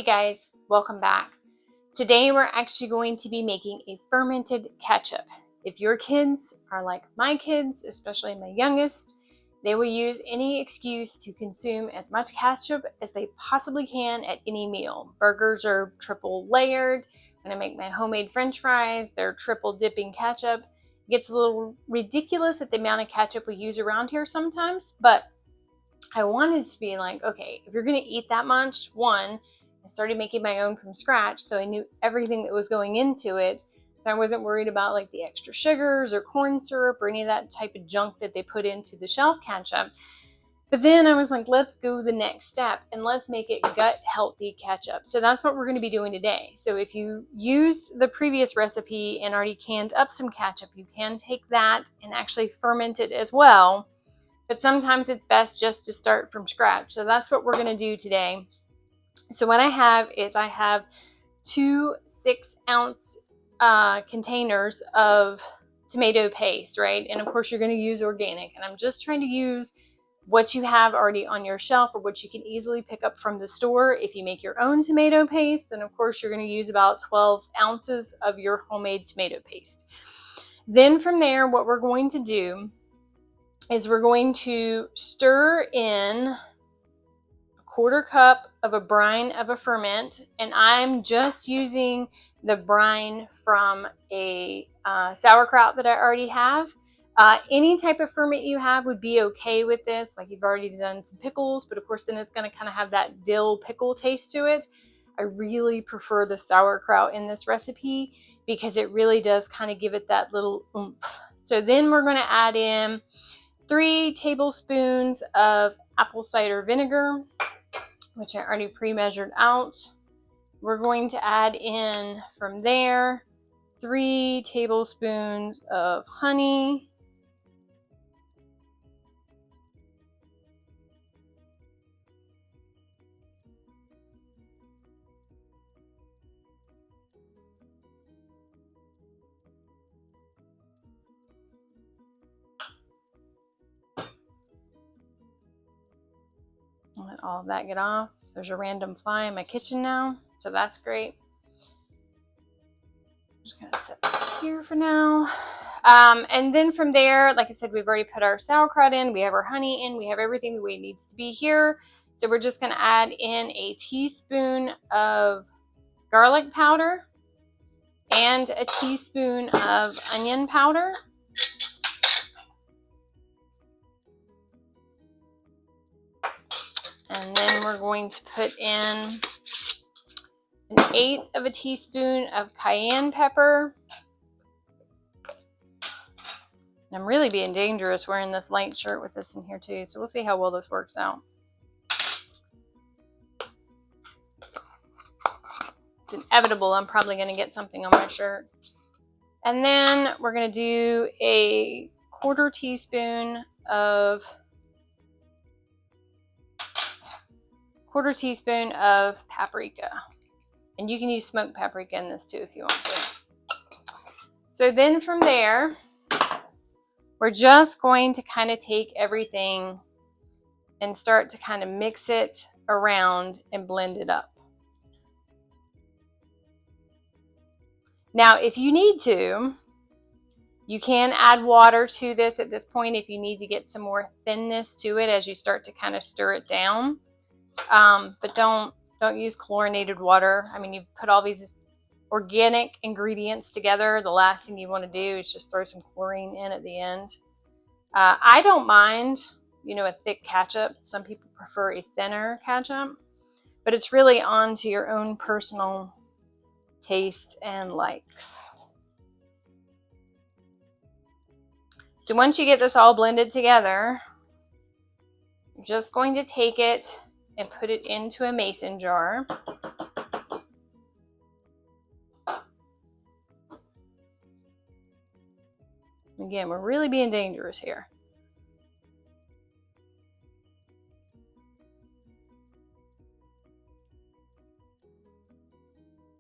guys, welcome back. Today we're actually going to be making a fermented ketchup. If your kids are like my kids, especially my youngest, they will use any excuse to consume as much ketchup as they possibly can at any meal. Burgers are triple layered. When I make my homemade french fries, they're triple dipping ketchup. It gets a little ridiculous at the amount of ketchup we use around here sometimes, but I wanted to be like, okay, if you're going to eat that much, one, I started making my own from scratch, so I knew everything that was going into it. So I wasn't worried about like the extra sugars or corn syrup or any of that type of junk that they put into the shelf ketchup. But then I was like, let's go the next step and let's make it gut healthy ketchup. So that's what we're going to be doing today. So if you used the previous recipe and already canned up some ketchup, you can take that and actually ferment it as well. But sometimes it's best just to start from scratch. So that's what we're going to do today. So what I have is I have 2 6-ounce containers of tomato paste, right? And of course you're going to use organic. And I'm just trying to use what you have already on your shelf or what you can easily pick up from the store. If you make your own tomato paste, then of course you're going to use about 12 ounces of your homemade tomato paste. Then from there, what we're going to do is we're going to stir in 1/4 cup of a brine of a ferment, and I'm just using the brine from a sauerkraut that I already have. Any type of ferment you have would be okay with this, like you've already done some pickles, but of course then it's going to kind of have that dill pickle taste to it. I really prefer the sauerkraut in this recipe because it really does kind of give it that little oomph. So then we're going to add in 3 tablespoons of apple cider vinegar, which I already pre-measured out. We're going to add in from there 3 tablespoons of honey. Let all of that get off. There's a random fly in my kitchen now, so that's great. I'm just gonna set this here for now. And then from there, like I said, we've already put our sauerkraut in, we have our honey in, we have everything the way it needs to be here. So we're just gonna add in a teaspoon of garlic powder and a teaspoon of onion powder. And then we're going to put in 1/8 of a teaspoon of cayenne pepper. And I'm really being dangerous wearing this light shirt with this in here too, so we'll see how well this works out. It's inevitable, I'm probably going to get something on my shirt. And then we're going to do a 1/4 teaspoon of paprika. And you can use smoked paprika in this too if you want to. So then from there, we're just going to kind of take everything and start to kind of mix it around and blend it up. Now, if you need to, you can add water to this at this point if you need to get some more thinness to it as you start to kind of stir it down. But don't use chlorinated water. I mean, you've put all these organic ingredients together. The last thing you want to do is just throw some chlorine in at the end. I don't mind, a thick ketchup. Some people prefer a thinner ketchup, but it's really on to your own personal taste and likes. So once you get this all blended together, you're just going to take it and put it into a mason jar. Again, we're really being dangerous here.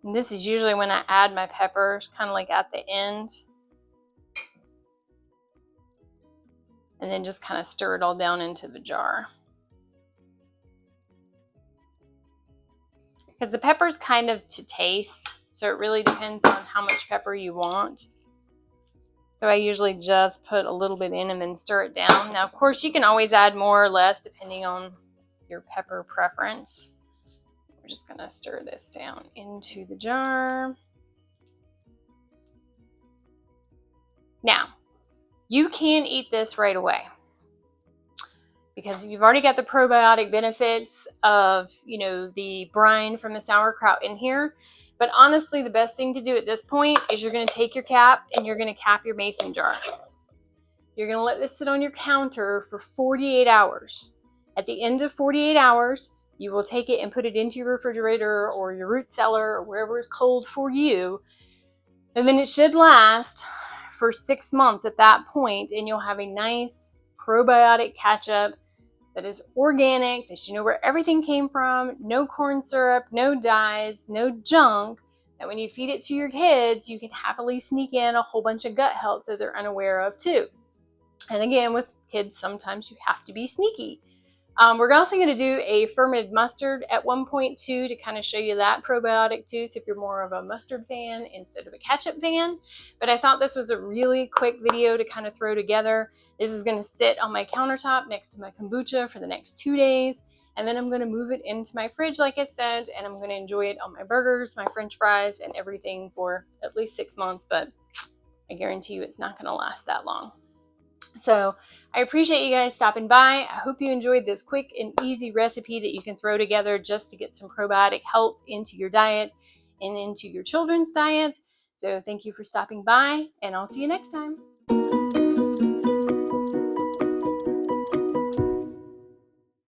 And this is usually when I add my peppers, kind of like at the end. And then just kind of stir it all down into the jar. because the pepper's kind of to taste, so it really depends on how much pepper you want. So I usually just put a little bit in and then stir it down. Now, of course, you can always add more or less depending on your pepper preference. We're just going to stir this down into the jar. Now, you can eat this right away because you've already got the probiotic benefits of, the brine from the sauerkraut in here. But honestly, the best thing to do at this point is you're going to take your cap and you're going to cap your mason jar. You're going to let this sit on your counter for 48 hours. At the end of 48 hours, you will take it and put it into your refrigerator or your root cellar or wherever is cold for you. And then it should last for 6 months at that point, and you'll have a nice probiotic ketchup that is organic, that you know where everything came from, no corn syrup, no dyes, no junk, that when you feed it to your kids, you can happily sneak in a whole bunch of gut health that they're unaware of too. And again, with kids, sometimes you have to be sneaky. We're also going to do a fermented mustard at one point too, to kind of show you that probiotic too, so if you're more of a mustard fan instead of a ketchup fan. But I thought this was a really quick video to kind of throw together. This is going to sit on my countertop next to my kombucha for the next 2 days. And then I'm going to move it into my fridge, like I said, and I'm going to enjoy it on my burgers, my french fries, and everything for at least 6 months. But I guarantee you it's not going to last that long. So I appreciate you guys stopping by. I hope you enjoyed this quick and easy recipe that you can throw together just to get some probiotic health into your diet and into your children's diet. So thank you for stopping by, and I'll see you next time.